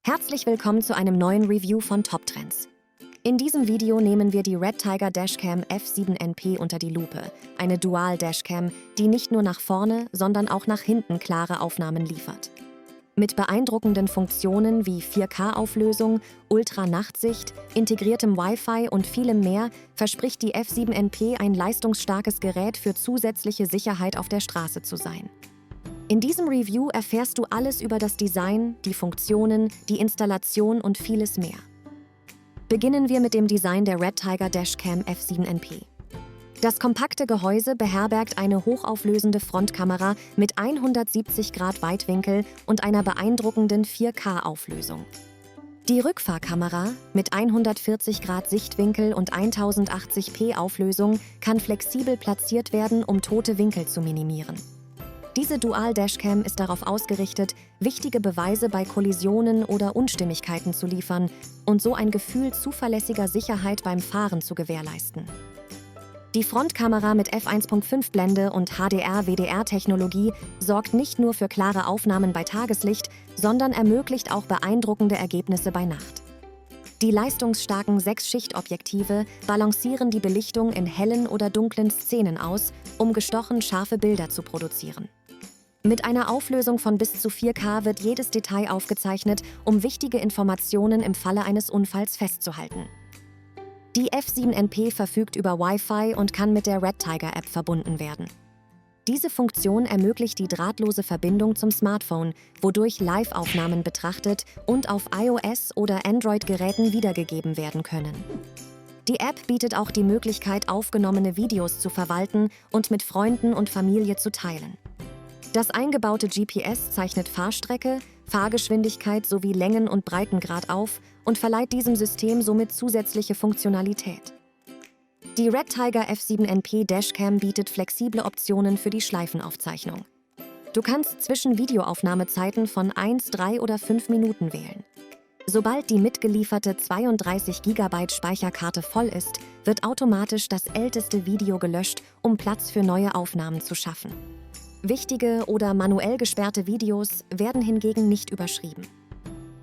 Herzlich willkommen zu einem neuen Review von Top Trends. In diesem Video nehmen wir die Red Tiger Dashcam F7NP unter die Lupe, eine Dual-Dashcam, die nicht nur nach vorne, sondern auch nach hinten klare Aufnahmen liefert. Mit beeindruckenden Funktionen wie 4K-Auflösung, Ultra-Nachtsicht, integriertem Wi-Fi und vielem mehr verspricht die F7NP ein leistungsstarkes Gerät für zusätzliche Sicherheit auf der Straße zu sein. In diesem Review erfährst du alles über das Design, die Funktionen, die Installation und vieles mehr. Beginnen wir mit dem Design der Red Tiger Dashcam F7NP. Das kompakte Gehäuse beherbergt eine hochauflösende Frontkamera mit 170 Grad Weitwinkel und einer beeindruckenden 4K-Auflösung. Die Rückfahrkamera mit 140 Grad Sichtwinkel und 1080p Auflösung kann flexibel platziert werden, um tote Winkel zu minimieren. Diese Dual-Dashcam ist darauf ausgerichtet, wichtige Beweise bei Kollisionen oder Unstimmigkeiten zu liefern und so ein Gefühl zuverlässiger Sicherheit beim Fahren zu gewährleisten. Die Frontkamera mit f1.5-Blende und HDR-WDR-Technologie sorgt nicht nur für klare Aufnahmen bei Tageslicht, sondern ermöglicht auch beeindruckende Ergebnisse bei Nacht. Die leistungsstarken 6-Schicht-Objektive balancieren die Belichtung in hellen oder dunklen Szenen aus, um gestochen scharfe Bilder zu produzieren. Mit einer Auflösung von bis zu 4K wird jedes Detail aufgezeichnet, um wichtige Informationen im Falle eines Unfalls festzuhalten. Die F7NP verfügt über Wi-Fi und kann mit der Red Tiger App verbunden werden. Diese Funktion ermöglicht die drahtlose Verbindung zum Smartphone, wodurch Live-Aufnahmen betrachtet und auf iOS- oder Android-Geräten wiedergegeben werden können. Die App bietet auch die Möglichkeit, aufgenommene Videos zu verwalten und mit Freunden und Familie zu teilen. Das eingebaute GPS zeichnet Fahrstrecke, Fahrgeschwindigkeit sowie Längen- und Breitengrad auf und verleiht diesem System somit zusätzliche Funktionalität. Die Red Tiger F7NP Dashcam bietet flexible Optionen für die Schleifenaufzeichnung. Du kannst zwischen Videoaufnahmezeiten von 1, 3 oder 5 Minuten wählen. Sobald die mitgelieferte 32 GB Speicherkarte voll ist, wird automatisch das älteste Video gelöscht, um Platz für neue Aufnahmen zu schaffen. Wichtige oder manuell gesperrte Videos werden hingegen nicht überschrieben.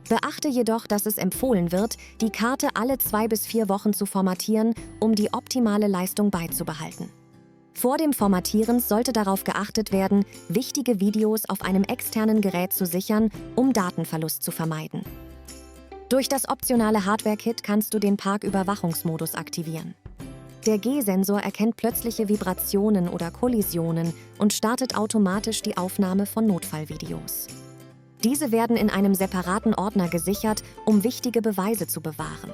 Beachte jedoch, dass es empfohlen wird, die Karte alle 2 bis 4 Wochen zu formatieren, um die optimale Leistung beizubehalten. Vor dem Formatieren sollte darauf geachtet werden, wichtige Videos auf einem externen Gerät zu sichern, um Datenverlust zu vermeiden. Durch das optionale Hardware-Kit kannst du den Parküberwachungsmodus aktivieren. Der G-Sensor erkennt plötzliche Vibrationen oder Kollisionen und startet automatisch die Aufnahme von Notfallvideos. Diese werden in einem separaten Ordner gesichert, um wichtige Beweise zu bewahren.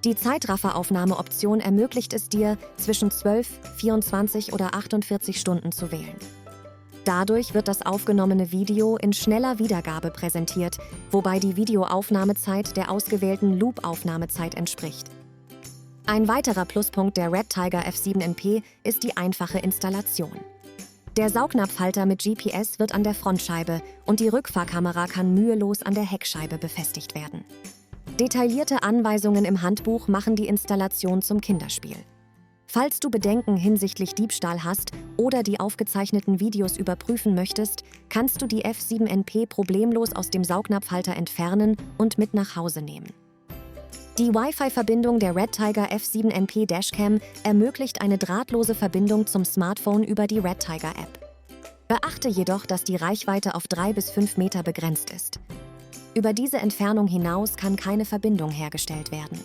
Die Zeitrafferaufnahmeoption ermöglicht es dir, zwischen 12, 24 oder 48 Stunden zu wählen. Dadurch wird das aufgenommene Video in schneller Wiedergabe präsentiert, wobei die Videoaufnahmezeit der ausgewählten Loop-Aufnahmezeit entspricht. Ein weiterer Pluspunkt der Red Tiger F7NP ist die einfache Installation. Der Saugnapfhalter mit GPS wird an der Frontscheibe und die Rückfahrkamera kann mühelos an der Heckscheibe befestigt werden. Detaillierte Anweisungen im Handbuch machen die Installation zum Kinderspiel. Falls du Bedenken hinsichtlich Diebstahl hast oder die aufgezeichneten Videos überprüfen möchtest, kannst du die F7NP problemlos aus dem Saugnapfhalter entfernen und mit nach Hause nehmen. Die Wi-Fi-Verbindung der Red Tiger F7NP Dashcam ermöglicht eine drahtlose Verbindung zum Smartphone über die Red Tiger App. Beachte jedoch, dass die Reichweite auf 3 bis 5 Meter begrenzt ist. Über diese Entfernung hinaus kann keine Verbindung hergestellt werden.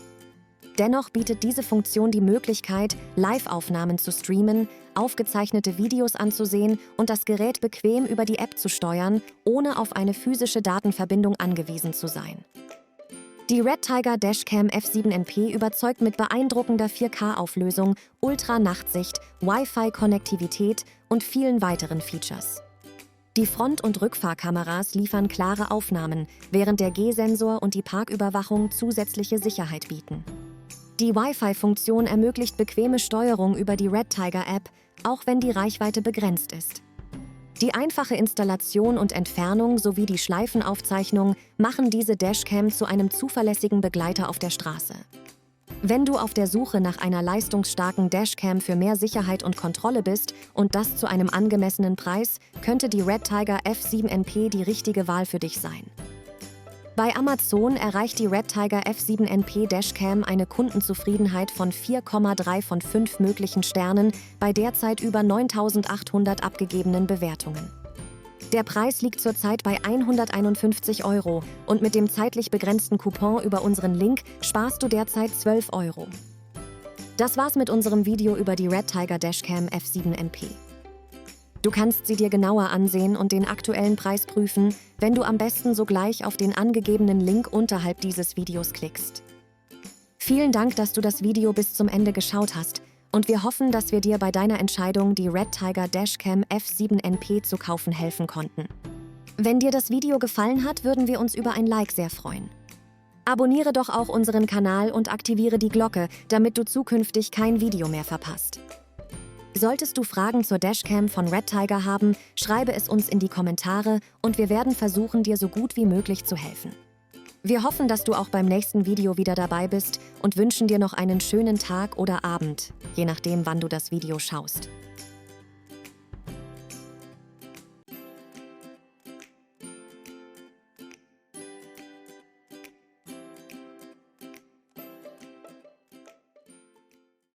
Dennoch bietet diese Funktion die Möglichkeit, Live-Aufnahmen zu streamen, aufgezeichnete Videos anzusehen und das Gerät bequem über die App zu steuern, ohne auf eine physische Datenverbindung angewiesen zu sein. Die Red Tiger Dashcam F7NP überzeugt mit beeindruckender 4K-Auflösung, Ultra-Nachtsicht, Wi-Fi-Konnektivität und vielen weiteren Features. Die Front- und Rückfahrkameras liefern klare Aufnahmen, während der G-Sensor und die Parküberwachung zusätzliche Sicherheit bieten. Die Wi-Fi-Funktion ermöglicht bequeme Steuerung über die Red Tiger App, auch wenn die Reichweite begrenzt ist. Die einfache Installation und Entfernung sowie die Schleifenaufzeichnung machen diese Dashcam zu einem zuverlässigen Begleiter auf der Straße. Wenn du auf der Suche nach einer leistungsstarken Dashcam für mehr Sicherheit und Kontrolle bist und das zu einem angemessenen Preis, könnte die Red Tiger F7NP die richtige Wahl für dich sein. Bei Amazon erreicht die Red Tiger F7NP Dashcam eine Kundenzufriedenheit von 4,3 von 5 möglichen Sternen bei derzeit über 9.800 abgegebenen Bewertungen. Der Preis liegt zurzeit bei 151 € und mit dem zeitlich begrenzten Coupon über unseren Link sparst du derzeit 12 €. Das war's mit unserem Video über die Red Tiger Dashcam F7NP. Du kannst sie dir genauer ansehen und den aktuellen Preis prüfen, wenn du am besten sogleich auf den angegebenen Link unterhalb dieses Videos klickst. Vielen Dank, dass du das Video bis zum Ende geschaut hast und wir hoffen, dass wir dir bei deiner Entscheidung, die Red Tiger Dashcam F7NP zu kaufen, helfen konnten. Wenn dir das Video gefallen hat, würden wir uns über ein Like sehr freuen. Abonniere doch auch unseren Kanal und aktiviere die Glocke, damit du zukünftig kein Video mehr verpasst. Solltest du Fragen zur Dashcam von Red Tiger haben, schreibe es uns in die Kommentare und wir werden versuchen, dir so gut wie möglich zu helfen. Wir hoffen, dass du auch beim nächsten Video wieder dabei bist und wünschen dir noch einen schönen Tag oder Abend, je nachdem, wann du das Video schaust.